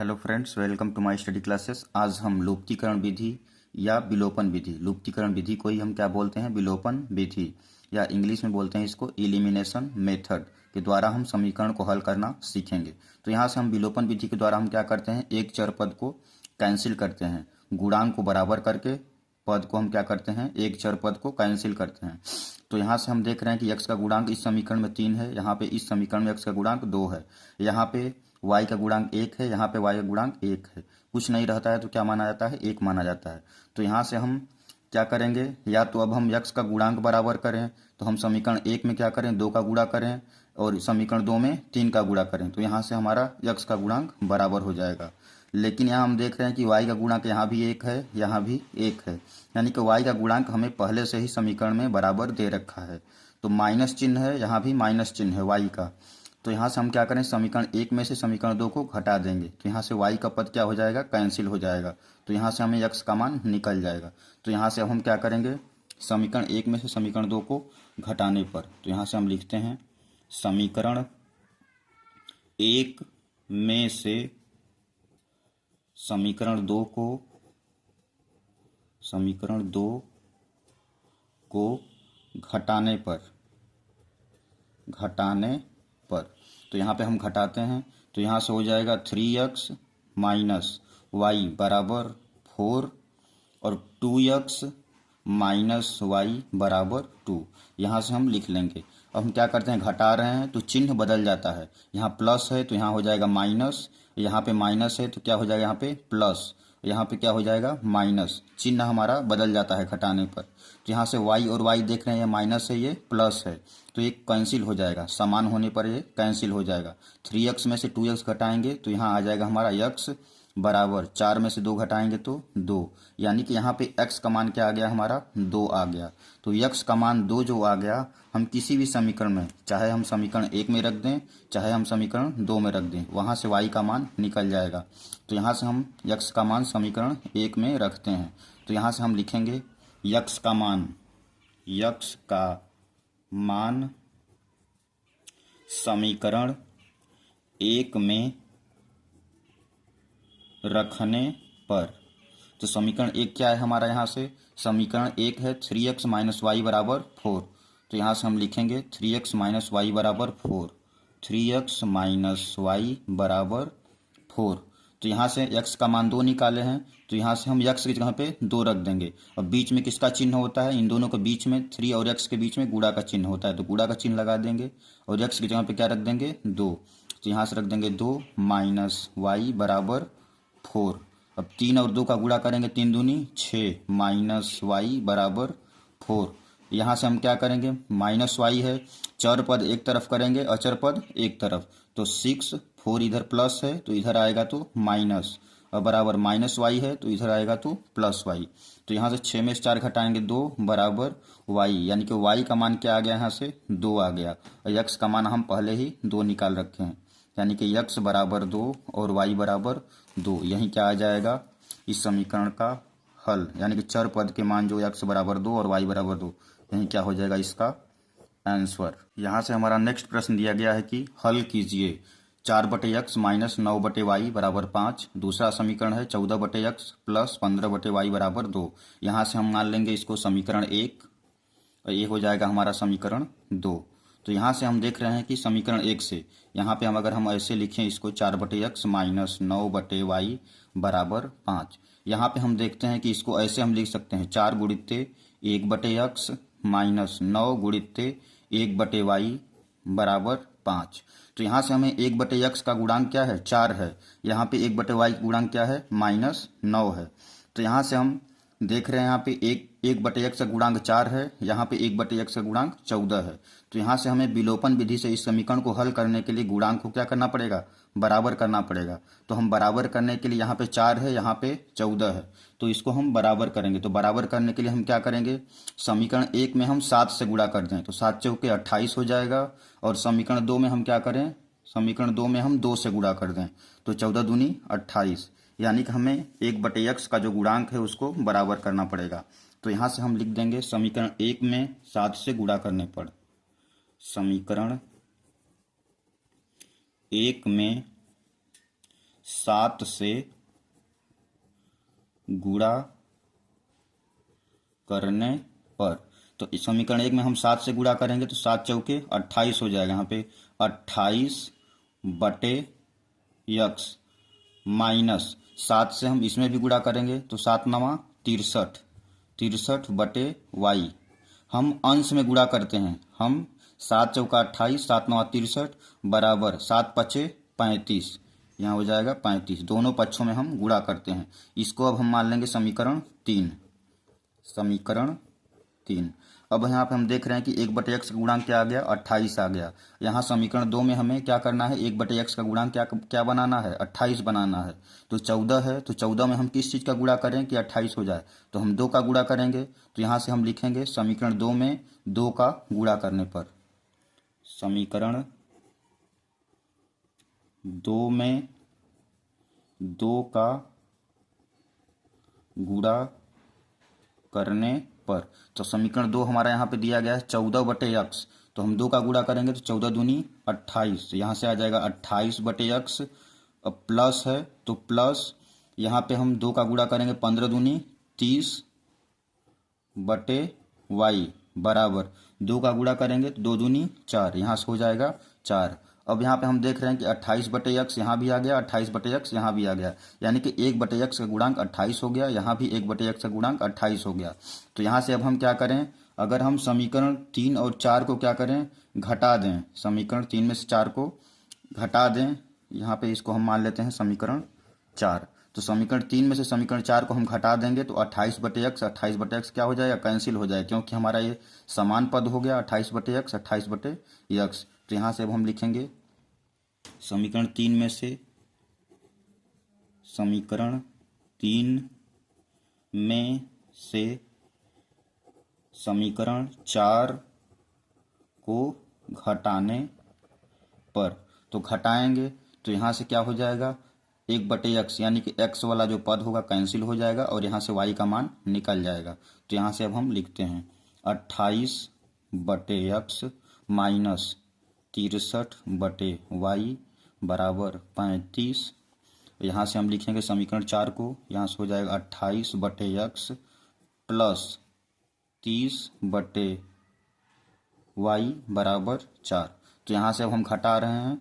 Hello friends, welcome to my study classes. आज हम लुप्तीकरण विधि या विलोपन विधि, लुप्तीकरण विधि को ही हम क्या बोलते हैं, विलोपन विधि, या इंग्लिश में बोलते हैं इसको एलिमिनेशन मेथड के द्वारा हम समीकरण को हल करना सीखेंगे। तो यहाँ से हम विलोपन विधि के द्वारा हम क्या करते हैं, एक चर पद को कैंसिल करते हैं, गुणांक को बराबर करके पद को हम क्या करते हैं, एक चर पद को कैंसिल करते हैं। तो यहाँ से हम देख रहे हैं कि x का गुणांक इस समीकरण में 3 है, यहाँ पे इस समीकरण में x का गुणांक 2 है, यहाँ पे y का गुणांक 1 है, यहाँ पे y का गुणांक 1 है। कुछ नहीं रहता है तो क्या माना जाता है, 1 माना जाता है। तो यहाँ से हम क्या करेंगे, या तो अब हम x का गुणांक बराबर करें, तो हम समीकरण 1 में क्या करें, 2 का गुणा करें, और समीकरण 2 में 3 का गुणा करें, तो यहाँ से हमारा x का गुणांक बराबर हो जाएगा। लेकिन यहाँ हम देख रहे हैं कि y का गुणांक यहाँ भी 1 है, यहाँ भी 1 है, यानी कि y का गुणांक हमें पहले से ही समीकरण में बराबर दे रखा है। तो माइनस चिन्ह है, यहाँ भी माइनस चिन्ह है y का। तो यहाँ से हम क्या करें, समीकरण 1 में से समीकरण 2 को घटा देंगे, तो यहाँ से y का पद क्या हो जाएगा, कैंसिल हो जाएगा। तो यहाँ से हमें x का मान निकल जाएगा। तो यहाँ से अब हम क्या करेंगे, समीकरण 1 में से समीकरण 2 को घटाने पर, तो यहाँ से हम लिखते हैं समीकरण 1 में से समीकरण 2 को घटाने पर तो यहाँ पे हम घटाते हैं, तो यहाँ से हो जाएगा 3x माइनस वाई बराबर 4 और 2x माइनस वाई बराबर 2। यहाँ से हम लिख लेंगे। अब हम क्या करते हैं, घटा रहे हैं तो चिन्ह बदल जाता है, यहाँ प्लस है तो यहाँ हो जाएगा माइनस, यहाँ पे माइनस है तो क्या हो जाएगा, यहाँ पे प्लस, यहाँ पे क्या हो जाएगा माइनस, चिन्ह हमारा बदल जाता है घटाने पर। तो यहाँ से y और y देख रहे हैं, ये माइनस है, ये प्लस है, तो ये कैंसिल हो जाएगा, समान होने पर ये कैंसिल हो जाएगा। 3x में से 2x घटाएंगे तो यहाँ आ जाएगा हमारा x बराबर 4 में से 2 घटाएंगे तो 2, यानी कि यहाँ पे x का मान क्या आ गया, हमारा 2 आ गया। तो x का मान 2 जो आ गया, हम किसी भी समीकरण में, चाहे हम समीकरण 1 में रख दें, चाहे हम समीकरण 2 में रख दें, वहाँ से y का मान निकल जाएगा। तो यहाँ से हम x का मान समीकरण 1 में रखते हैं, तो यहाँ से हम लिखेंगे x का मान समीकरण 1 में रखने पर। तो समीकरण 1 क्या है हमारा, यहाँ से समीकरण 1 है 3x माइनस वाई बराबर 4। तो यहाँ से हम लिखेंगे 3x माइनस वाई बराबर 4, 3x माइनस वाई बराबर 4। तो यहाँ से x का मान 2 निकाले हैं, तो यहाँ से हम x की जगह पे 2 रख देंगे। और बीच में किसका चिन्ह होता है, इन दोनों के बीच में 3 और x के बीच में गुणा का चिन्ह होता है, तो गुणा का चिन्ह लगा देंगे और x की जगह पे क्या रख देंगे, 2। तो यहाँ से रख देंगे 2 माइनस वाई बराबर 4। अब 3 और 2 का गुणा करेंगे, 3 दूनी 6 माइनस वाई बराबर 4। यहाँ से हम क्या करेंगे, माइनस वाई है, चर पद एक तरफ करेंगे, अचर पद एक तरफ, तो 6, 4 इधर प्लस है तो इधर आएगा तो माइनस, और बराबर माइनस वाई है तो इधर आएगा तो प्लस वाई। तो यहाँ से 6 में से 4 घटाएंगे 2 बराबर वाई, यानी कि वाई का मान क्या आ गया, यहाँ से 2 आ गया, और एक्स का मान हम पहले ही 2 निकाल रखे हैं, यानी कि x बराबर 2 और y बराबर 2। यही क्या आ जाएगा, इस समीकरण का हल, यानी कि चर पद के मान जो x बराबर 2 और y बराबर 2, यही क्या हो जाएगा इसका आंसर। यहाँ से हमारा नेक्स्ट प्रश्न दिया गया है कि हल कीजिए 4/x माइनस 9/y बराबर 5। दूसरा समीकरण है 14/x प्लस 15/y बराबर 2। यहाँ से हम मान लेंगे इसको समीकरण 1 और ये हो जाएगा हमारा समीकरण 2। तो यहाँ से हम देख रहे हैं कि समीकरण 1 से यहाँ पे हम अगर हम ऐसे लिखें इसको 4/x माइनस 9/y बराबर 5, यहाँ पे हम देखते हैं कि इसको ऐसे हम लिख सकते हैं 4 गुणित्ते 1/x माइनस 9 गुणित्ते 1/y बराबर 5। तो यहाँ से हमें 1/x का गुणांक क्या है, 4 है, यहाँ पे 1/y का गुणांक क्या है, माइनस 9 है। तो यहाँ से हम देख रहे हैं यहाँ पे 1/x का गुणांक 4 है, यहाँ पे 1/x का गुणांक 14 है। तो यहाँ से हमें विलोपन विधि से इस समीकरण को हल करने के लिए गुणांक को क्या करना पड़ेगा, बराबर करना पड़ेगा। तो हम बराबर करने के लिए यहाँ पे 4 है, यहाँ पे 14 है, तो इसको हम बराबर करेंगे। तो बराबर करने के लिए हम क्या करेंगे, समीकरण 1 में हम 7 से गुणा कर दें, तो 7 चौके 28 हो जाएगा, और समीकरण 2 में हम क्या करें, समीकरण 2 में हम 2 से गुणा कर दें, तो 14 दूनी 28, यानी कि हमें 1/x का जो गुणांक है उसको बराबर करना पड़ेगा। तो यहाँ से हम लिख देंगे समीकरण 1 में 7 से गुणा करने पर, समीकरण 1 में 7 से गुणा करने पर, तो इस समीकरण 1 में हम 7 से गुणा करेंगे तो 7 चौके 28 हो जाएगा। यहाँ पे 28 बटे यक्स माइनस 7 से हम इसमें भी गुणा करेंगे तो 7 नवा 63, 63 बटे वाई। हम अंश में गुणा करते हैं, हम 7 चौका 28, 7 नवा 63 बराबर 7 पचे 35, यहाँ हो जाएगा 35। दोनों पक्षों में हम गुणा करते हैं। इसको अब हम मान लेंगे समीकरण 3, समीकरण 3। अब यहाँ पे हम देख रहे हैं कि 1/x का गुणांक क्या आ गया, 28 आ गया। यहाँ समीकरण 2 में हमें क्या करना है, 1/x का गुणांक क्या बनाना है, 28 बनाना है। तो 14 है, तो 14 में हम किस चीज़ का गुणा करें कि 28 हो जाए, तो हम 2 का गुणा करेंगे। तो यहाँ से हम लिखेंगे समीकरण 2 में 2 का गुणा करने पर, समीकरण 2 में 2 का गुणा करने पर, तो समीकरण 2 हमारा यहाँ पे दिया गया है 14/x, तो हम 2 का गुणा करेंगे तो 14 दूनी 28, यहाँ से आ जाएगा 28/x। अब प्लस है तो प्लस यहाँ पे हम 2 का गुणा करेंगे 15 दूनी 30/y बराबर 2 का गुणा करेंगे तो 2 दूनी 4, यहाँ से हो जाएगा 4। अब यहाँ पे हम देख रहे हैं कि 28/x यहाँ भी आ गया, 28/x यहाँ भी आ गया, यानी कि 1/x का गुणांक 28 हो गया, यहाँ भी 1/x का गुणांक 28 हो गया। तो यहाँ से अब हम क्या करें, अगर हम समीकरण 3 और 4 को क्या करें, घटा दें, समीकरण 3 में से 4 को घटा दें, यहाँ पे इसको हम मान लेते हैं समीकरण 4। तो समीकरण 3 में से समीकरण 4 को हम घटा देंगे तो 28/x क्या हो जाएगा, कैंसिल हो जाएगा, क्योंकि हमारा ये समान पद हो गया 28/x, 28/x। तो यहाँ से अब हम लिखेंगे समीकरण 3 में से, समीकरण 3 में से समीकरण 4 को घटाने पर, तो घटाएंगे तो यहाँ से क्या हो जाएगा, 1/x, यानी कि x वाला जो पद होगा कैंसिल हो जाएगा और यहाँ से y का मान निकल जाएगा। तो यहाँ से अब हम लिखते हैं 28/x माइनस 63/y बराबर 35। यहाँ से हम लिखेंगे समीकरण 4 को, यहाँ से हो जाएगा 28/x प्लस 30/y बराबर 4। तो यहाँ से अब हम घटा रहे हैं,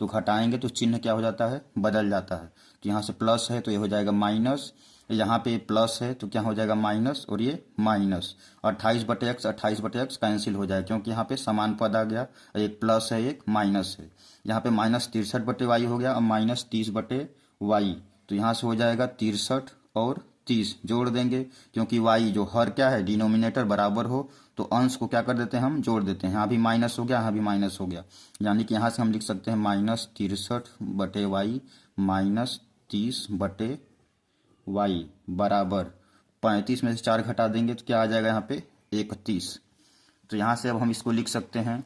तो घटाएंगे तो चिन्ह क्या हो जाता है, बदल जाता है। तो यहाँ से प्लस है तो ये हो जाएगा माइनस, यहाँ पे प्लस है तो क्या हो जाएगा माइनस, और ये माइनस। 28/x कैंसिल हो जाएगा, क्योंकि यहाँ पे समान पद आ गया, एक प्लस है एक माइनस है। यहाँ पे माइनस 63/y हो गया और माइनस 30/y, तो यहाँ से हो जाएगा 63 और 30 जोड़ देंगे, क्योंकि y जो हर क्या है, डिनोमिनेटर बराबर हो तो अंश को क्या कर देते हैं, हम जोड़ देते हैं। यहाँ भी माइनस हो गया, यहाँ भी माइनस हो गया, यानी कि यहाँ से हम लिख सकते हैं माइनस 63/y माइनस 30/y बराबर 35 में से 4 घटा देंगे तो क्या आ जाएगा यहाँ पे 31। तो यहाँ से अब हम इसको लिख सकते हैं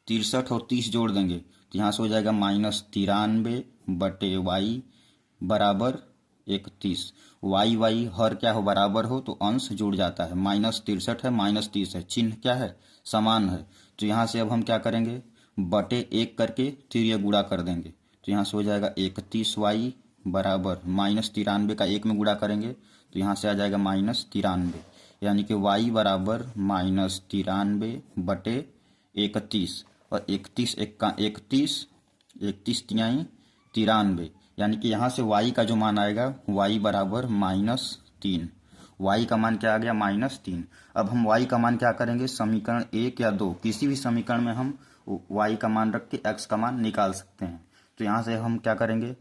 63 और 30 जोड़ देंगे तो यहाँ से हो जाएगा माइनस 93/y बराबर 31। y हर क्या हो, बराबर हो तो अंश जुड़ जाता है, माइनस 63 है माइनस 30 है, चिन्ह क्या है, समान है। तो यहाँ से अब हम क्या करेंगे, बटे 1 करके तिर्य गुणा कर देंगे, तो यहाँ से हो जाएगा 31y बराबर माइनस 93 का 1 में गुणा करेंगे तो यहाँ से आ जाएगा माइनस 93, यानी कि y बराबर माइनस 93/31, और 31 तिहाई 93, यानी कि यहाँ से y का जो मान आएगा y बराबर -3। y का मान क्या आ गया, -3। अब हम y का मान क्या करेंगे, समीकरण 1 या 2 किसी भी समीकरण में हम y का मान रख के x का मान निकाल सकते हैं। तो यहाँ से हम क्या करेंगे,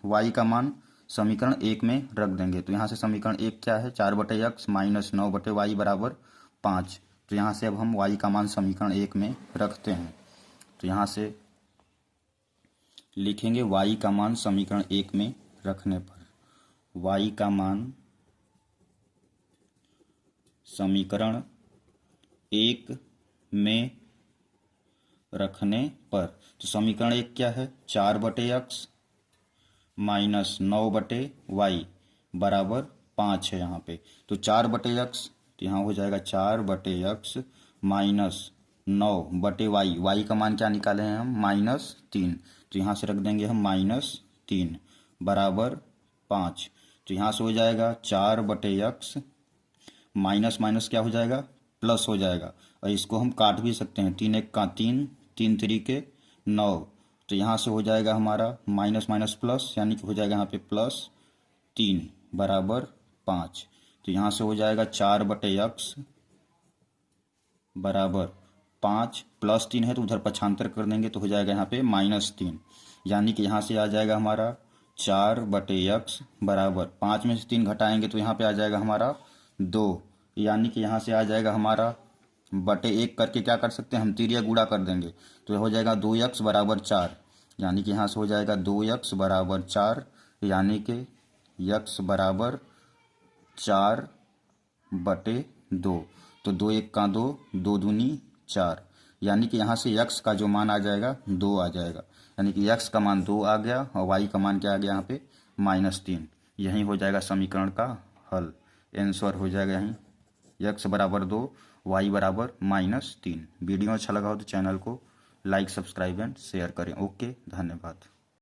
y का मान समीकरण 1 में रख देंगे। तो यहाँ से समीकरण 1 क्या है, 4/x माइनस 9/y बराबर 5। तो यहाँ से अब हम y का मान समीकरण 1 में रखते हैं। तो यहाँ से लिखेंगे y का मान समीकरण 1 में रखने पर, y का मान समीकरण 1 में रखने पर, तो समीकरण 1 क्या है, 4/x माइनस 9/y बराबर 5 है यहाँ पे। तो 4/x, तो यहाँ हो जाएगा 4/x माइनस 9/y, y का मान क्या निकाले हैं हम, -3, तो यहाँ से रख देंगे हम -3। 3 बराबर 5। तो यहाँ से हो जाएगा 4/x माइनस माइनस क्या हो जाएगा, प्लस हो जाएगा। और इसको हम काट भी सकते हैं, 3 1 का 3, 3 3 के 9। तो यहाँ से हो जाएगा हमारा माइनस माइनस प्लस, यानी कि हो जाएगा यहाँ पे +3 बराबर 5। तो यहाँ से हो जाएगा 4/x बराबर 5, +3 है तो उधर पक्षांतर कर देंगे तो हो जाएगा यहाँ पे -3। यानी कि यहाँ से आ जाएगा हमारा 4/x बराबर 5 में से 3 घटाएंगे तो यहाँ पे आ जाएगा हमारा 2। यानी कि यहाँ से आ जाएगा हमारा बटे 1 करके क्या कर सकते हैं हम, तिर्यक गुणा कर देंगे तो हो जाएगा 2x बराबर 4। यानी कि यहाँ से हो जाएगा 2x बराबर 4, यानी कि x बराबर 4/2। तो 2 1 का 2, 2 दूनी 4। यानी कि यहाँ से x का जो मान आ जाएगा 2 आ जाएगा। यानी कि x का मान 2 आ गया और y का मान क्या आ गया यहाँ पे -3। यही हो जाएगा समीकरण का हल। आंसर हो जाएगा यहीं x बराबर 2, y बराबर -3। वीडियो अच्छा लगा हो तो चैनल को लाइक सब्सक्राइब एंड शेयर करें। ओके, धन्यवाद।